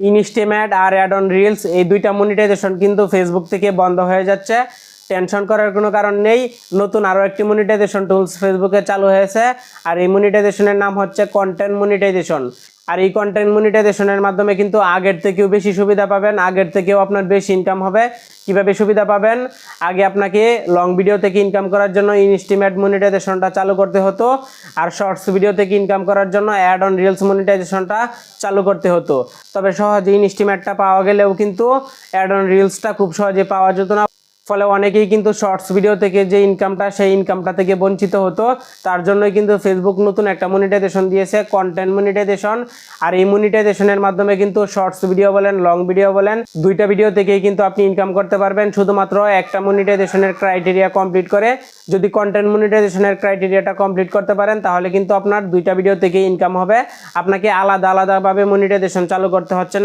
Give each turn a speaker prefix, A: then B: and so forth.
A: ইনস্টিমেট R add on reels এই দুইটা monetization কিন্তু ফেসবুক থেকে বন্ধ হয়ে যাচ্ছে। টেনশন করার কোনো কারণ নেই, নতুন আরও একটি মনিটাইজেশন টুলস ফেসবুকে চালু হয়েছে। আর এই মনিটাইজেশনের নাম হচ্ছে কন্টেন্ট মনিটাইজেশন। আর এই কন্টেন্ট মনিটাইজেশনের মাধ্যমে কিন্তু আগের থেকেও বেশি সুবিধা পাবেন, আগের থেকেও আপনার বেশি ইনকাম হবে। কিভাবে সুবিধা পাবেন? আগে আপনাকে লং ভিডিও থেকে ইনকাম করার জন্য ইনস্টিমেট মনিটাইজেশনটা চালু করতে হতো, আর শর্টস ভিডিও থেকে ইনকাম করার জন্য অ্যাড অন রিলস মনিটাইজেশনটা চালু করতে হতো। তবে সহজে ইনস্টিমেটটা পাওয়া গেলেও কিন্তু অ্যাড অন রিলসটা খুব সহজে পাওয়া যেত না। ফলে অনেকেই কিন্তু শর্টস ভিডিও থেকে যে ইনকামটা, সেই ইনকামটা থেকে বঞ্চিত হতো। তার জন্যই কিন্তু ফেসবুক নতুন একটা মনিটাইজেশন দিয়েছে, কন্টেন্ট মনিটাইজেশন। আর এই মনিটাইজেশনের মাধ্যমে কিন্তু শর্টস ভিডিও বলেন, লং ভিডিও বলেন, দুইটা ভিডিও থেকেই কিন্তু আপনি ইনকাম করতে পারবেন, শুধুমাত্র একটা মনিটাইজেশনের ক্রাইটেরিয়া কমপ্লিট করে। যদি কন্টেন্ট মনিটাইজেশনের ক্রাইটেরিয়াটা কমপ্লিট করতে পারেন, তাহলে কিন্তু আপনার দুইটা ভিডিও থেকেই ইনকাম হবে। আপনাকে আলাদা আলাদাভাবে মনিটাইজেশন চালু করতে হচ্ছে না।